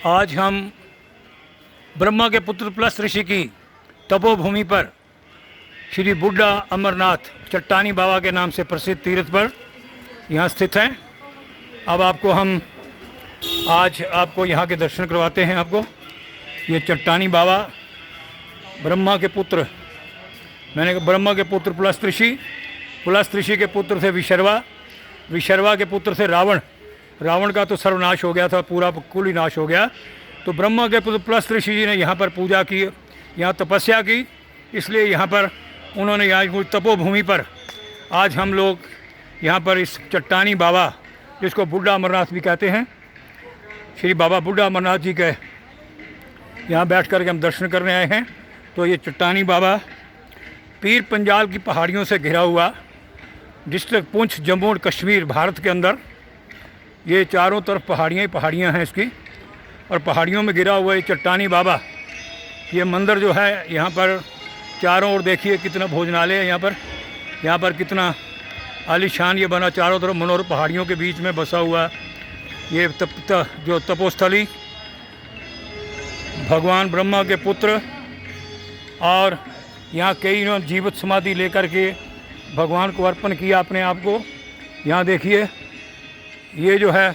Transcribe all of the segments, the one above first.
आज हम ब्रह्मा के पुत्र प्लस ऋषि की तपोभूमि पर श्री बुड्ढा अमरनाथ चट्टानी बाबा के नाम से प्रसिद्ध तीर्थ पर यहाँ स्थित हैं। अब आज आपको यहाँ के दर्शन करवाते हैं। आपको ये चट्टानी बाबा ब्रह्मा के पुत्र, मैंने कहा ब्रह्मा के पुत्र प्लस ऋषि के पुत्र थे विशर्वा के पुत्र थे रावण का तो सर्वनाश हो गया था, पूरा कुल ही नाश हो गया। तो ब्रह्मा के पुत्र प्लस ऋषि जी ने यहाँ पर पूजा की, यहाँ तपस्या की, इसलिए यहाँ पर उन्होंने यहाँ तपोभूमि पर आज हम लोग यहाँ पर इस चट्टानी बाबा, जिसको बुड्ढा अमरनाथ भी कहते हैं, श्री बाबा बुड्ढा अमरनाथ जी के यहाँ बैठ कर के हम दर्शन करने आए हैं। तो ये चट्टानी बाबा पीर पंजाल की पहाड़ियों से घिरा हुआ डिस्ट्रिक्ट पुंछ, जम्मू और कश्मीर, भारत के अंदर ये चारों तरफ पहाड़ियाँ हैं इसकी, और पहाड़ियों में घिरा हुआ ये चट्टानी बाबा, ये मंदिर जो है यहाँ पर चारों ओर देखिए कितना भोजनालय है यहाँ पर कितना आलीशान ये बना, चारों तरफ मनोहर पहाड़ियों के बीच में बसा हुआ ये जो तपोस्थली भगवान ब्रह्मा के पुत्र, और यहाँ कई इन्होंने जीवित समाधि लेकर के भगवान को अर्पण किया अपने आप को। यहाँ देखिए ये जो है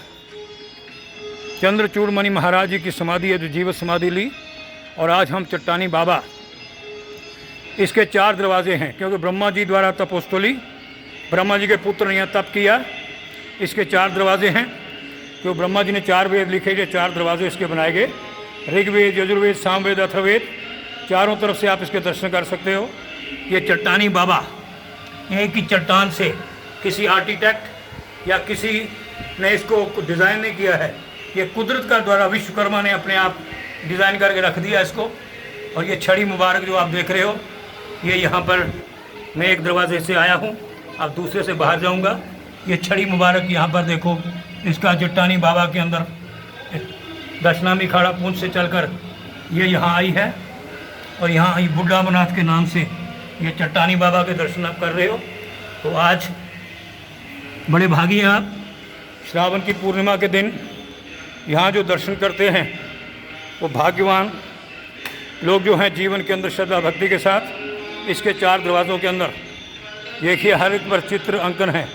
चंद्रचूड़ मणि महाराज जी की समाधि है जो जीवित समाधि ली। और आज हम चट्टानी बाबा, इसके 4 दरवाजे हैं क्योंकि ब्रह्मा जी द्वारा तपोस्थली, ब्रह्मा जी के पुत्र ने यहाँ तप किया। इसके 4 दरवाजे हैं क्योंकि ब्रह्मा जी ने 4 वेद लिखे, ये 4 दरवाजे इसके बनाए गए, ऋग्वेद, यजुर्वेद, सामवेद, अथर्ववेद, चारों तरफ से आप इसके दर्शन कर सकते हो। ये चट्टानी बाबा एक ही चट्टान से किसी आर्किटेक्ट या किसी ने इसको डिज़ाइन नहीं किया है, ये कुदरत का द्वारा विश्वकर्मा ने अपने आप डिज़ाइन करके रख दिया इसको। और ये छड़ी मुबारक जो आप देख रहे हो, ये यहाँ पर मैं एक दरवाजे से आया हूँ, अब दूसरे से बाहर जाऊँगा। ये छड़ी मुबारक यहाँ पर देखो, इसका चट्टानी बाबा के अंदर दशनामी खाड़ा पुंछ से चलकर ये यहाँ आई है, और यहाँ आई बुड्ढा अमरनाथ के नाम से ये चट्टानी बाबा के दर्शन आप कर रहे हो। तो आज बड़े भागी हैं आप, श्रावण की पूर्णिमा के दिन यहाँ जो दर्शन करते हैं वो भाग्यवान लोग जो हैं जीवन के अंदर श्रद्धा भक्ति के साथ। इसके 4 दरवाज़ों के अंदर देखिए हर एक पर चित्र अंकन है।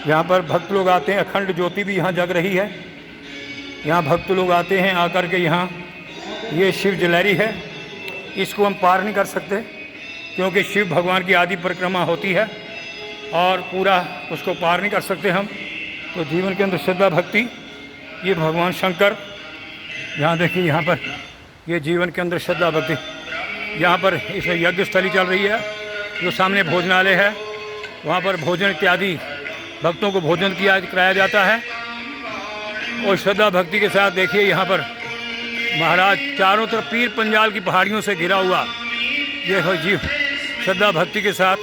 यहाँ पर भक्त लोग आते हैं, अखंड ज्योति भी यहाँ जग रही है। यहाँ भक्त लोग आते हैं आकर के यहाँ, ये शिव जलैरी है, इसको हम पार नहीं कर सकते क्योंकि शिव भगवान की आदि परिक्रमा होती है और पूरा उसको पार नहीं कर सकते हम। तो जीवन के अंदर श्रद्धा भक्ति, ये भगवान शंकर, यहाँ देखिए यहाँ पर ये जीवन के अंदर श्रद्धा भक्ति, यहाँ पर इस यज्ञ स्थली चल रही है, जो सामने भोजनालय है, वहाँ पर भोजन इत्यादि भक्तों को भोजन कराया जाता है। और श्रद्धा भक्ति के साथ देखिए यहाँ पर महाराज चारों तरफ पीर पंजाल की पहाड़ियों से घिरा हुआ, ये हो जीव श्रद्धा भक्ति के साथ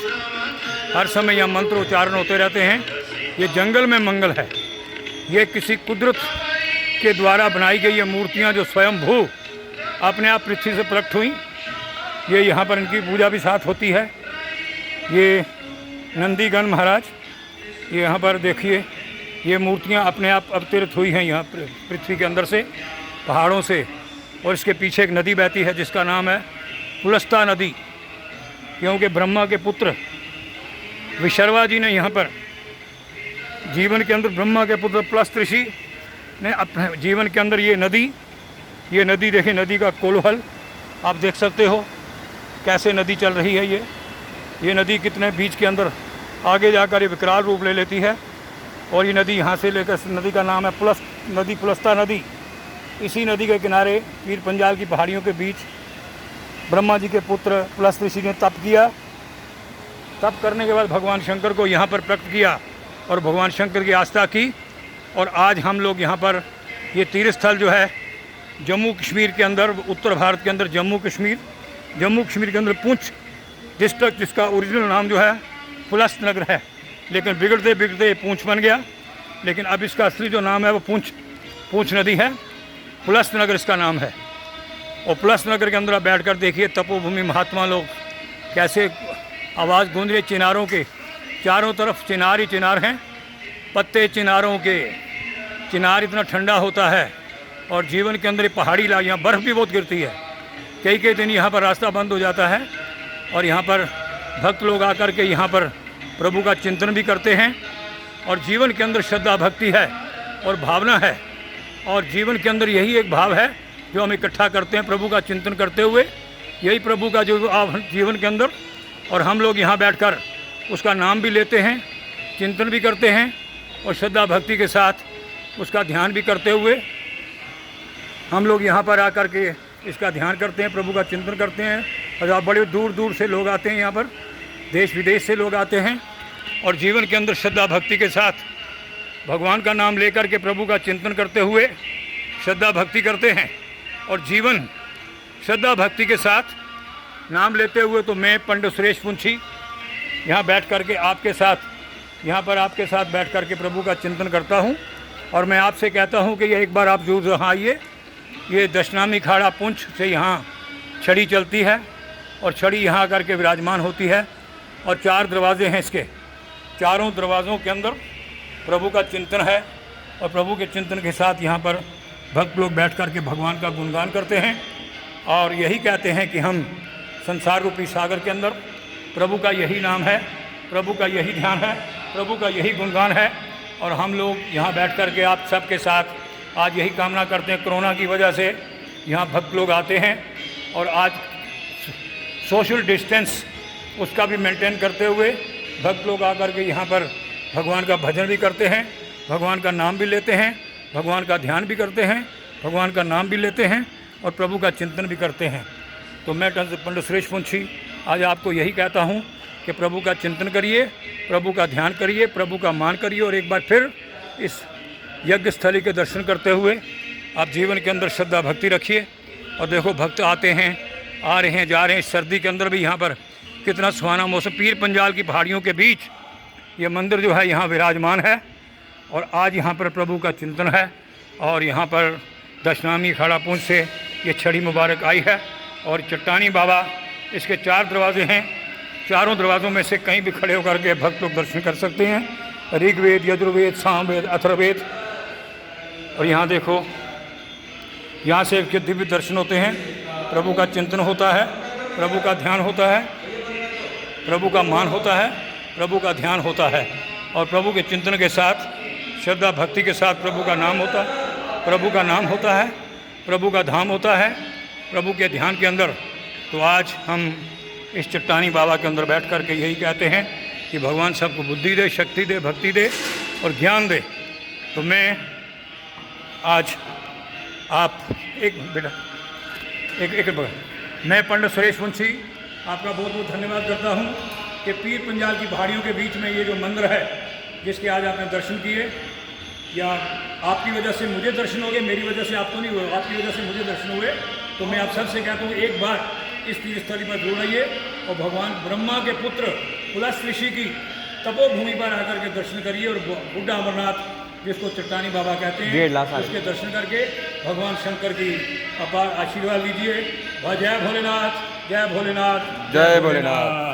हर समय यहाँ मंत्र उच्चारण होते रहते हैं। ये जंगल में मंगल है, ये किसी कुदरत के द्वारा बनाई गई ये मूर्तियाँ जो स्वयंभू अपने आप पृथ्वी से प्रकट हुई, ये यहाँ पर इनकी पूजा भी साथ होती है। ये नंदीगण महाराज, ये यहाँ पर देखिए ये मूर्तियाँ अपने आप अवतरित हुई हैं यहाँ पृथ्वी के अंदर से, पहाड़ों से। और इसके पीछे एक नदी बहती है जिसका नाम है पुलस्ता नदी, क्योंकि ब्रह्मा के पुत्र विशर्वा जी ने यहाँ पर जीवन के अंदर, ब्रह्मा के पुत्र प्लस ऋषि ने अपने जीवन के अंदर ये नदी देखिए, नदी का कोलाहल आप देख सकते हो कैसे नदी चल रही है। ये नदी कितने बीच के अंदर आगे जाकर ये विकराल रूप ले लेती है। और ये नदी यहाँ से लेकर, नदी का नाम है पुलस्ता नदी। इसी नदी के किनारे पीर पंजाल की पहाड़ियों के बीच ब्रह्मा जी के पुत्र प्लस ऋषि ने तप किया। तप करने के बाद भगवान शंकर को यहाँ पर प्रकट किया और भगवान शंकर की आस्था की। और आज हम लोग यहाँ पर ये तीर्थ स्थल जो है जम्मू कश्मीर के अंदर, उत्तर भारत के अंदर जम्मू कश्मीर के अंदर पुंछ डिस्ट्रिक्ट, जिसका ओरिजिनल नाम जो है पुलस्त नगर है, लेकिन बिगड़ते बिगड़ते पुंछ बन गया। लेकिन अब इसका असली जो नाम है वो पुंछ नदी है, पुलस्त नगर इसका नाम है। और पुलस्त नगर के अंदर आप बैठ कर देखिए तपोभूमि महात्मा लोग कैसे आवाज़ गूंज रही, चिनारों के चारों तरफ चिनार ही चिनार हैं, पत्ते चिनारों के। चिनार इतना ठंडा होता है और जीवन के अंदर ये पहाड़ी इलाका, यहाँ बर्फ़ भी बहुत गिरती है, कई कई दिन यहाँ पर रास्ता बंद हो जाता है। और यहाँ पर भक्त लोग आकर के यहाँ पर प्रभु का चिंतन भी करते हैं। और जीवन के अंदर श्रद्धा भक्ति है और भावना है, और जीवन के अंदर यही एक भाव है जो हम इकट्ठा करते हैं प्रभु का चिंतन करते हुए, यही प्रभु का जो जीवन के अंदर। और हम लोग यहाँ बैठकर उसका नाम भी लेते हैं, चिंतन भी करते हैं, और श्रद्धा भक्ति के साथ उसका ध्यान भी करते हुए हम लोग यहाँ पर आकर के इसका ध्यान करते हैं, प्रभु का चिंतन करते हैं। और बड़े दूर दूर से लोग आते हैं यहाँ पर, देश विदेश से लोग आते हैं, और जीवन के अंदर श्रद्धा भक्ति के साथ भगवान का नाम लेकर के प्रभु का चिंतन करते हुए श्रद्धा भक्ति करते हैं। और जीवन श्रद्धा भक्ति के साथ नाम लेते हुए तो मैं पंडित सुरेश पुंछी यहाँ बैठ कर के आपके साथ, यहाँ पर आपके साथ बैठ कर के प्रभु का चिंतन करता हूँ। और मैं आपसे कहता हूँ कि ये एक बार आप जरूर यहाँ आइए। ये दशनामी खाड़ा पुंछ से यहाँ छड़ी चलती है, और छड़ी यहाँ आकर के विराजमान होती है, और 4 दरवाजे हैं इसके, चारों दरवाज़ों के अंदर प्रभु का चिंतन है। और प्रभु के चिंतन के साथ यहाँ पर भक्त लोग बैठ कर के भगवान का गुणगान करते हैं, और यही कहते हैं कि हम संसार रूपी सागर के अंदर प्रभु का यही नाम है, प्रभु का यही ध्यान है, प्रभु का यही गुणगान है। और हम लोग यहाँ बैठ कर के आप सबके साथ आज यही कामना करते हैं। कोरोना की वजह से यहाँ भक्त लोग आते हैं, और आज सोशल डिस्टेंस उसका भी मेंटेन करते हुए भक्त लोग आकर के यहाँ पर भगवान का भजन भी करते हैं, भगवान का नाम भी लेते हैं, भगवान का ध्यान भी करते हैं, भगवान का नाम भी लेते हैं, और प्रभु का चिंतन भी करते हैं। तो मैं पंडित सुरेश पुंछी आज आपको यही कहता हूँ कि प्रभु का चिंतन करिए, प्रभु का ध्यान करिए, प्रभु का मान करिए, और एक बार फिर इस यज्ञ स्थली के दर्शन करते हुए आप जीवन के अंदर श्रद्धा भक्ति रखिए। और देखो भक्त आते हैं, आ रहे हैं, जा रहे हैं। सर्दी के अंदर भी यहाँ पर कितना सुहाना मौसम, पीर पंजाल की पहाड़ियों के बीच ये मंदिर जो है यहाँ विराजमान है, और आज यहाँ पर प्रभु का चिंतन है। और यहाँ पर दशनामी खाड़ा पुंछ से ये छड़ी मुबारक आई है, और चट्टानी बाबा इसके 4 दरवाजे हैं, चारों दरवाज़ों में से कहीं भी खड़े होकर के भक्त लोग दर्शन कर सकते हैं। ऋग्वेद, यजुर्वेद, सामवेद, अथर्ववेद। और यहाँ देखो, यहाँ से दिव्य दर्शन होते हैं, प्रभु का चिंतन होता है, प्रभु का ध्यान होता है, प्रभु का मान होता है, प्रभु का ध्यान होता है। और प्रभु के चिंतन के साथ श्रद्धा भक्ति के साथ प्रभु का नाम होता है, प्रभु का नाम होता है, प्रभु का धाम होता है, प्रभु के ध्यान के अंदर। तो आज हम इस चट्टानी बाबा के अंदर बैठ कर के यही कहते हैं कि भगवान सबको बुद्धि दे, शक्ति दे, भक्ति दे और ज्ञान दे। तो मैं आज आप मैं पंडित सुरेश पुंछी आपका बहुत बहुत धन्यवाद करता हूँ कि पीर पंजाल की पहाड़ियों के बीच में ये जो मंदिर है जिसके आज आपने दर्शन किए, या आपकी वजह से मुझे दर्शन हो गए, मेरी वजह से आपको नहीं हुए, आपकी वजह से मुझे दर्शन हुए। तो मैं आप सबसे कहता हूँ एक बार इस तीर्थस्थली पर जरूर आइए, और भगवान ब्रह्मा के पुत्र पुलस्त ऋषि की तपोभूमि पर आकर के दर्शन करिए, और बुड्ढा अमरनाथ जिसको चट्टानी बाबा कहते हैं उसके दर्शन करके भगवान शंकर की अपार आशीर्वाद लीजिए। जय भोलेनाथ, जय भोलेनाथ, जय भोलेनाथ।